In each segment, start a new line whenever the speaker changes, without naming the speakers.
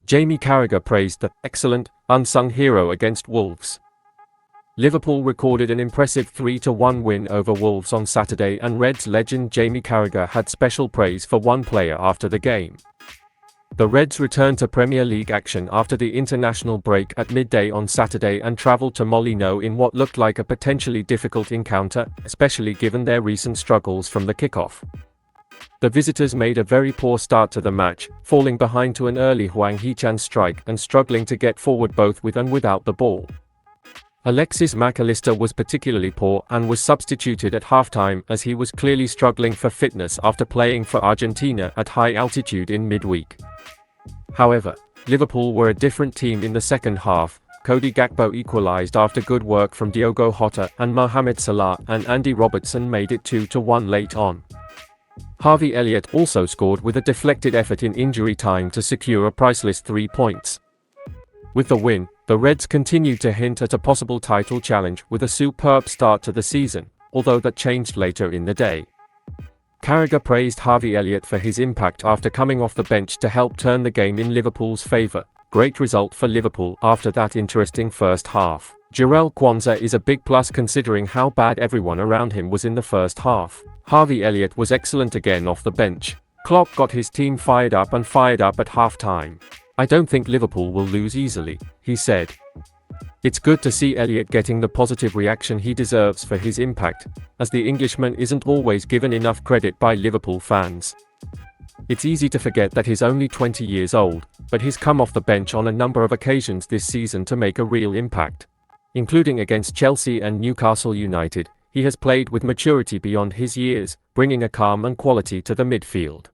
Jamie Carragher praised the excellent, unsung hero against Wolves. Liverpool recorded an impressive 3-1 win over Wolves on Saturday, and Reds legend Jamie Carragher had special praise for one player after the game. The Reds returned to Premier League action after the international break at midday on Saturday and travelled to Molineux in what looked like a potentially difficult encounter, especially given their recent struggles from the kickoff. The visitors made a very poor start to the match, falling behind to an early Hwang Hee-chan strike and struggling to get forward both with and without the ball. Alexis Mac Allister was particularly poor and was substituted at halftime as he was clearly struggling for fitness after playing for Argentina at high altitude in midweek. However, Liverpool were a different team in the second half. Cody Gakpo equalised after good work from Diogo Jota, and Mohamed Salah and Andy Robertson made it 2-1 late on. Harvey Elliott also scored with a deflected effort in injury time to secure a priceless 3 points. With the win, the Reds continued to hint at a possible title challenge with a superb start to the season, although that changed later in the day. Carragher praised Harvey Elliott for his impact after coming off the bench to help turn the game in Liverpool's favour. Great result for Liverpool after that interesting first half. Jarell Quansah is a big plus considering how bad everyone around him was in the first half. Harvey Elliott was excellent again off the bench. Klopp got his team fired up at half-time. "I don't think Liverpool will lose easily," he said. It's good to see Elliott getting the positive reaction he deserves for his impact, as the Englishman isn't always given enough credit by Liverpool fans. It's easy to forget that he's only 20 years old, but he's come off the bench on a number of occasions this season to make a real impact. Including against Chelsea and Newcastle United, he has played with maturity beyond his years, bringing a calm and quality to the midfield.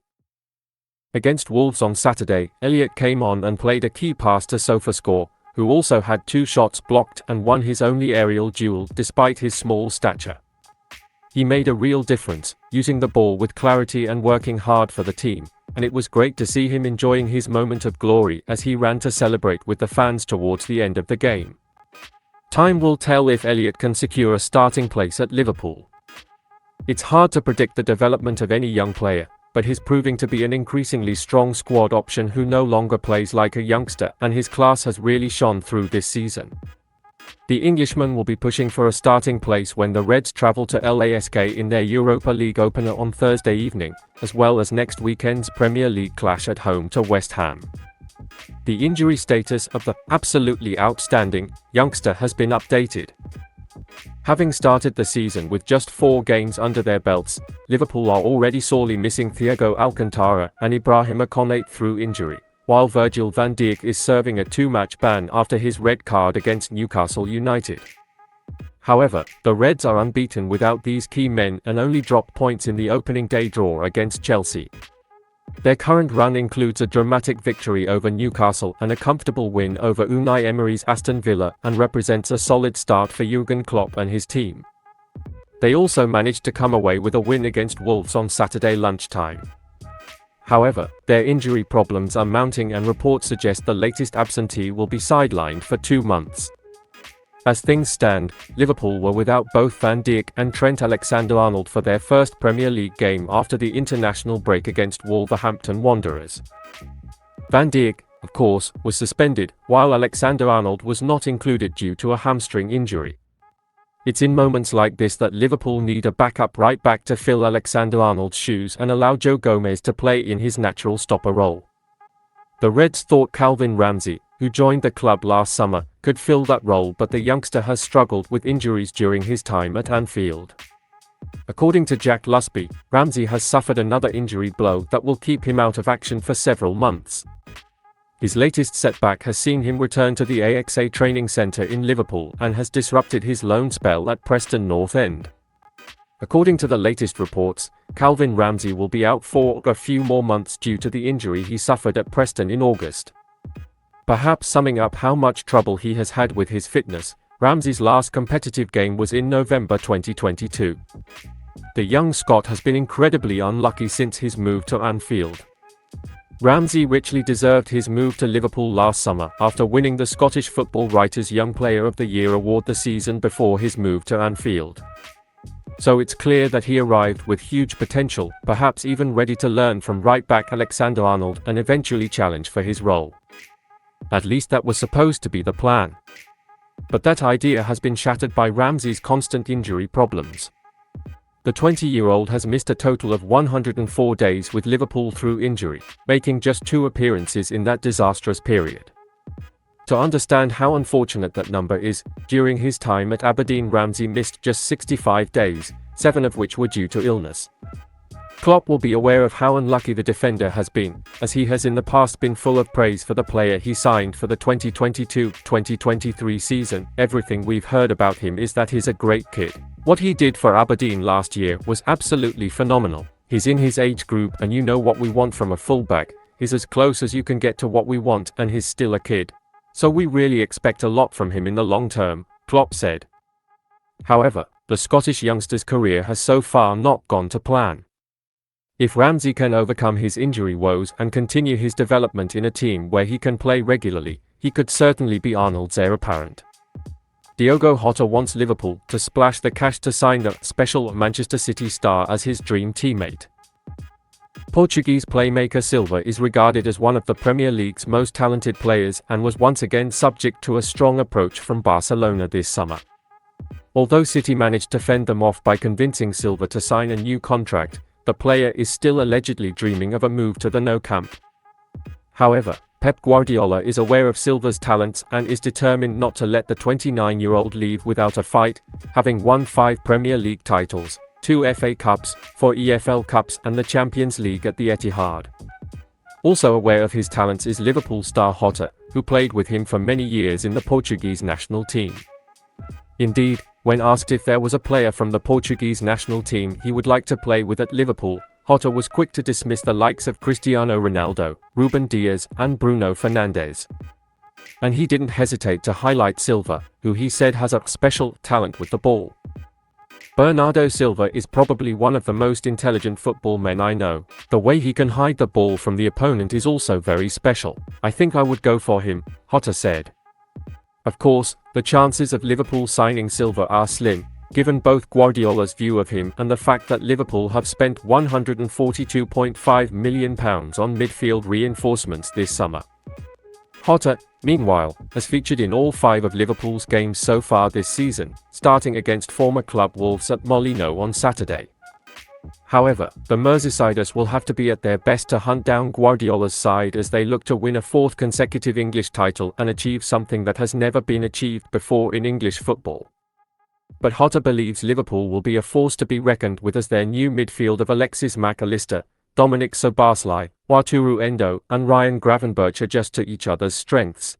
Against Wolves on Saturday, Elliott came on and played a key pass to SofaScore, who also had 2 shots blocked and won his only aerial duel despite his small stature. He made a real difference, using the ball with clarity and working hard for the team, and it was great to see him enjoying his moment of glory as he ran to celebrate with the fans towards the end of the game. Time will tell if Elliott can secure a starting place at Liverpool. It's hard to predict the development of any young player, but he's proving to be an increasingly strong squad option who no longer plays like a youngster, and his class has really shone through this season. The Englishman will be pushing for a starting place when the Reds travel to LASK in their Europa League opener on Thursday evening, as well as next weekend's Premier League clash at home to West Ham. The injury status of the absolutely outstanding youngster has been updated. Having started the season with just 4 games under their belts, Liverpool are already sorely missing Thiago Alcantara and Ibrahima Konate through injury, while Virgil van Dijk is serving a 2-match ban after his red card against Newcastle United. However, the Reds are unbeaten without these key men and only dropped points in the opening day draw against Chelsea. Their current run includes a dramatic victory over Newcastle and a comfortable win over Unai Emery's Aston Villa, and represents a solid start for Jürgen Klopp and his team. They also managed to come away with a win against Wolves on Saturday lunchtime. However, their injury problems are mounting, and reports suggest the latest absentee will be sidelined for 2 months. As things stand, Liverpool were without both Van Dijk and Trent Alexander-Arnold for their first Premier League game after the international break against Wolverhampton Wanderers. Van Dijk, of course, was suspended, while Alexander-Arnold was not included due to a hamstring injury. It's in moments like this that Liverpool need a backup right back to fill Alexander-Arnold's shoes and allow Joe Gomez to play in his natural stopper role. The Reds thought Calvin Ramsay, who joined the club last summer, could fill that role, but the youngster has struggled with injuries during his time at Anfield. According to Jack Lusby, Ramsay has suffered another injury blow that will keep him out of action for several months. His latest setback has seen him return to the AXA training centre in Liverpool and has disrupted his loan spell at Preston North End. According to the latest reports, Calvin Ramsay will be out for a few more months due to the injury he suffered at Preston in August. Perhaps summing up how much trouble he has had with his fitness, Ramsay's last competitive game was in November 2022. The young Scot has been incredibly unlucky since his move to Anfield. Ramsay richly deserved his move to Liverpool last summer after winning the Scottish Football Writers' Young Player of the Year award the season before his move to Anfield. So it's clear that he arrived with huge potential, perhaps even ready to learn from right-back Alexander-Arnold and eventually challenge for his role. At least that was supposed to be the plan. But that idea has been shattered by Ramsay's constant injury problems. The 20-year-old has missed a total of 104 days with Liverpool through injury, making just 2 appearances in that disastrous period. To understand how unfortunate that number is, during his time at Aberdeen Ramsay missed just 65 days, 7 of which were due to illness. Klopp will be aware of how unlucky the defender has been, as he has in the past been full of praise for the player he signed for the 2022-2023 season. Everything we've heard about him is that he's a great kid. What he did for Aberdeen last year was absolutely phenomenal. He's in his age group and you know what we want from a fullback. He's as close as you can get to what we want and he's still a kid. So we really expect a lot from him in the long term, Klopp said. However, the Scottish youngster's career has so far not gone to plan. If Ramsay can overcome his injury woes and continue his development in a team where he can play regularly, he could certainly be Arnold's heir apparent. Diogo Jota wants Liverpool to splash the cash to sign the special Manchester City star as his dream teammate. Portuguese playmaker Silva is regarded as one of the Premier League's most talented players and was once again subject to a strong approach from Barcelona this summer. Although City managed to fend them off by convincing Silva to sign a new contract, the player is still allegedly dreaming of a move to the Nou Camp. However, Pep Guardiola is aware of Silva's talents and is determined not to let the 29-year-old leave without a fight, having won 5 Premier League titles, 2 FA Cups, 4 EFL Cups and the Champions League at the Etihad. Also aware of his talents is Liverpool star Jota, who played with him for many years in the Portuguese national team. Indeed, when asked if there was a player from the Portuguese national team he would like to play with at Liverpool, Jota was quick to dismiss the likes of Cristiano Ronaldo, Ruben Dias and Bruno Fernandes. And he didn't hesitate to highlight Silva, who he said has a special talent with the ball. Bernardo Silva is probably one of the most intelligent football men I know. The way he can hide the ball from the opponent is also very special. I think I would go for him, Jota said. Of course, the chances of Liverpool signing Silva are slim, given both Guardiola's view of him and the fact that Liverpool have spent £142.5 million on midfield reinforcements this summer. Jota, meanwhile, has featured in all 5 of Liverpool's games so far this season, starting against former club Wolves at Molineux on Saturday. However, the Merseysiders will have to be at their best to hunt down Guardiola's side as they look to win a 4th consecutive English title and achieve something that has never been achieved before in English football. But Jota believes Liverpool will be a force to be reckoned with as their new midfield of Alexis Mac Allister, Dominic Szoboszlai, Wataru Endo and Ryan Gravenberch adjust to each other's strengths.